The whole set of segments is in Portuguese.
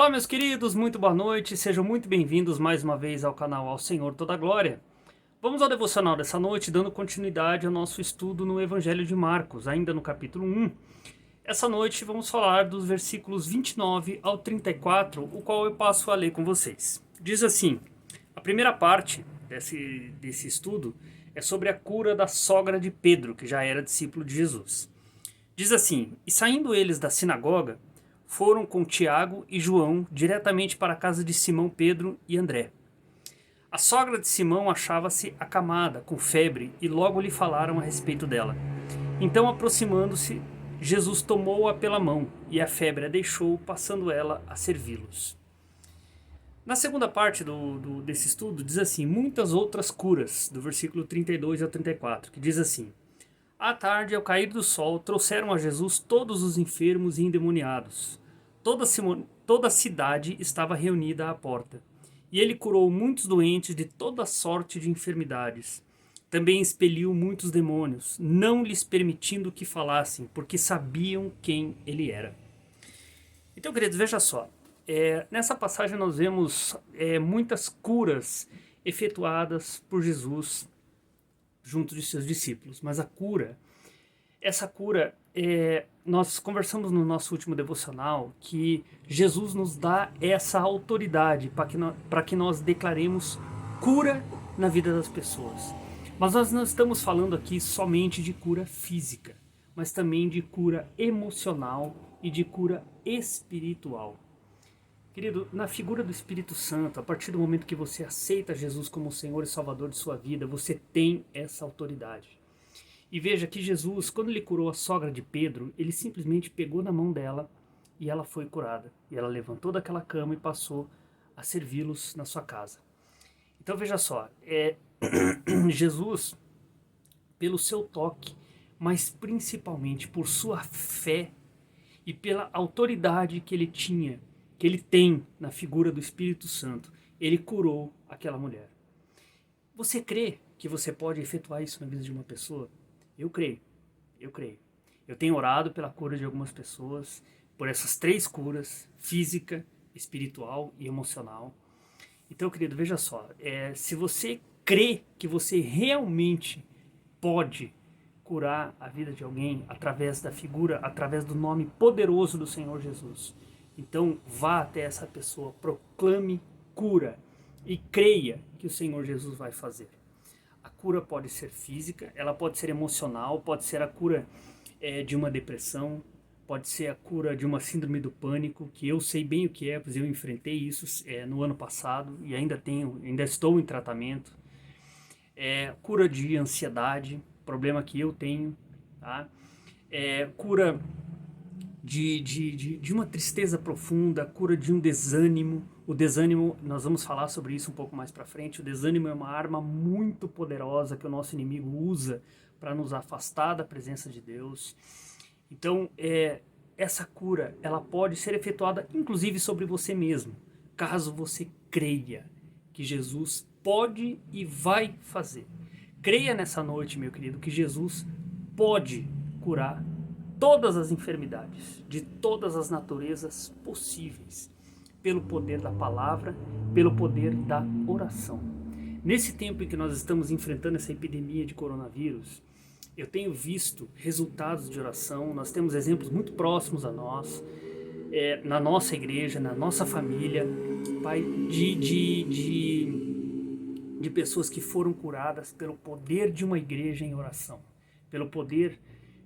Olá, meus queridos, muito boa noite, sejam muito bem-vindos mais uma vez ao canal Ao Senhor Toda a Glória. Vamos ao devocional dessa noite, dando continuidade ao nosso estudo no Evangelho de Marcos, ainda no capítulo 1. Essa noite vamos falar dos versículos 29 ao 34, o qual eu passo a ler com vocês. Diz assim, a primeira parte desse estudo é sobre a cura da sogra de Pedro, que já era discípulo de Jesus. Diz assim, e saindo eles da sinagoga, foram com Tiago e João diretamente para a casa de Simão, Pedro e André. A sogra de Simão achava-se acamada, com febre, e logo lhe falaram a respeito dela. Então, aproximando-se, Jesus tomou-a pela mão, e a febre a deixou, passando ela a servi-los. Na segunda parte desse estudo, diz assim, muitas outras curas, do versículo 32 ao 34, que diz assim, à tarde, ao cair do sol, trouxeram a Jesus todos os enfermos e endemoniados. Toda a cidade estava reunida à porta. E ele curou muitos doentes de toda sorte de enfermidades. Também expeliu muitos demônios, não lhes permitindo que falassem, porque sabiam quem ele era. Então, queridos, veja só. Nessa passagem nós vemos muitas curas efetuadas por Jesus junto de seus discípulos. Mas essa cura, nós conversamos no nosso último devocional que Jesus nos dá essa autoridade para que nós declaremos cura na vida das pessoas. Mas nós não estamos falando aqui somente de cura física, mas também de cura emocional e de cura espiritual. Querido, na figura do Espírito Santo, a partir do momento que você aceita Jesus como o Senhor e Salvador de sua vida, você tem essa autoridade. E veja que Jesus, quando ele curou a sogra de Pedro, ele simplesmente pegou na mão dela e ela foi curada. E ela levantou daquela cama e passou a servi-los na sua casa. Então veja só, Jesus, pelo seu toque, mas principalmente por sua fé e pela autoridade que ele tinha, que ele tem na figura do Espírito Santo, ele curou aquela mulher. Você crê que você pode efetuar isso na vida de uma pessoa? Eu creio. Eu tenho orado pela cura de algumas pessoas, por essas 3 curas, física, espiritual e emocional. Então, querido, veja só, se você crê que você realmente pode curar a vida de alguém através da figura, através do nome poderoso do Senhor Jesus, então vá até essa pessoa, proclame cura e creia que o Senhor Jesus vai fazer. A cura pode ser física, ela pode ser emocional, pode ser a cura de uma depressão, pode ser a cura de uma síndrome do pânico, que eu sei bem o que é, pois eu enfrentei isso no ano passado e ainda estou em tratamento. Cura de ansiedade, problema que eu tenho, tá? Cura de uma tristeza profunda, cura de um desânimo. O desânimo, nós vamos falar sobre isso um pouco mais para frente. O desânimo é uma arma muito poderosa que o nosso inimigo usa para nos afastar da presença de Deus. Então, essa cura, ela pode ser efetuada inclusive sobre você mesmo, caso você creia que Jesus pode e vai fazer. Creia nessa noite, meu querido, que Jesus pode curar todas as enfermidades, de todas as naturezas possíveis, pelo poder da palavra, pelo poder da oração. Nesse tempo em que nós estamos enfrentando essa epidemia de coronavírus, eu tenho visto resultados de oração, nós temos exemplos muito próximos a nós, na nossa igreja, na nossa família, Pai, de pessoas que foram curadas pelo poder de uma igreja em oração, pelo poder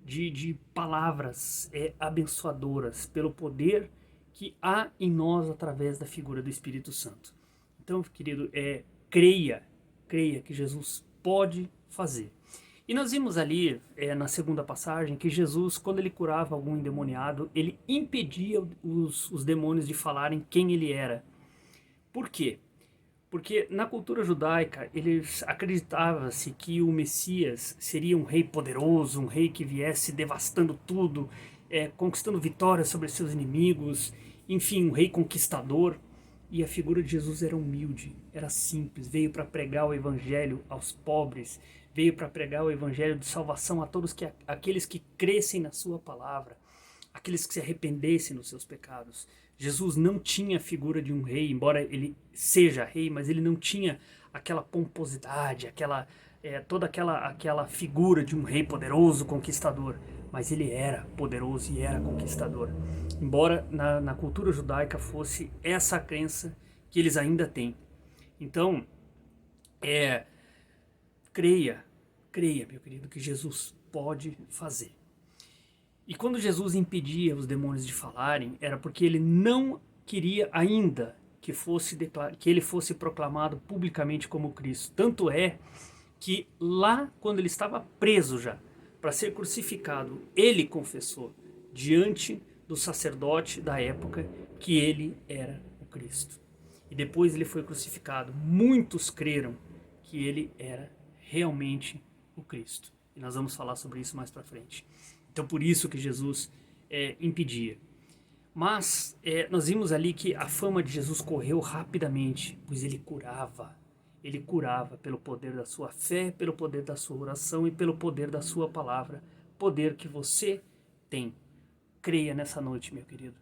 de palavras abençoadoras, pelo poder que há em nós através da figura do Espírito Santo. Então, querido, creia que Jesus pode fazer. E nós vimos ali, na segunda passagem, que Jesus, quando ele curava algum endemoniado, ele impedia os demônios de falarem quem ele era. Por quê? Porque na cultura judaica, eles acreditava-se que o Messias seria um rei poderoso, um rei que viesse devastando tudo, conquistando vitórias sobre seus inimigos, enfim, um rei conquistador. E a figura de Jesus era humilde, era simples, veio para pregar o evangelho aos pobres, veio para pregar o evangelho de salvação a todos aqueles que crescem na sua palavra, aqueles que se arrependessem dos seus pecados. Jesus não tinha a figura de um rei, embora ele seja rei, mas ele não tinha aquela pomposidade, toda aquela figura de um rei poderoso, conquistador. Mas ele era poderoso e era conquistador. Embora na cultura judaica fosse essa a crença que eles ainda têm. Então, creia, meu querido, que Jesus pode fazer. E quando Jesus impedia os demônios de falarem, era porque ele não queria ainda que ele fosse proclamado publicamente como Cristo. Tanto é que lá, quando ele estava preso já, para ser crucificado, ele confessou diante do sacerdote da época que ele era o Cristo. E depois ele foi crucificado. Muitos creram que ele era realmente o Cristo. E nós vamos falar sobre isso mais para frente. Então por isso que Jesus impedia. Mas nós vimos ali que a fama de Jesus correu rapidamente, pois ele curava. Ele curava pelo poder da sua fé, pelo poder da sua oração e pelo poder da sua palavra. Poder que você tem. Creia nessa noite, meu querido.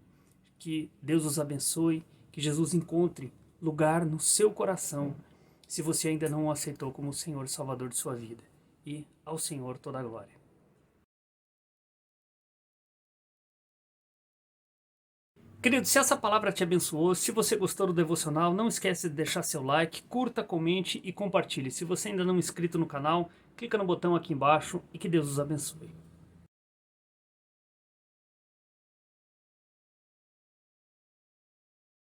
Que Deus os abençoe, que Jesus encontre lugar no seu coração, se você ainda não o aceitou como o Senhor e Salvador de sua vida. E ao Senhor toda a glória. Querido, se essa palavra te abençoou, se você gostou do devocional, não esquece de deixar seu like, curta, comente e compartilhe. Se você ainda não é inscrito no canal, clica no botão aqui embaixo e que Deus os abençoe.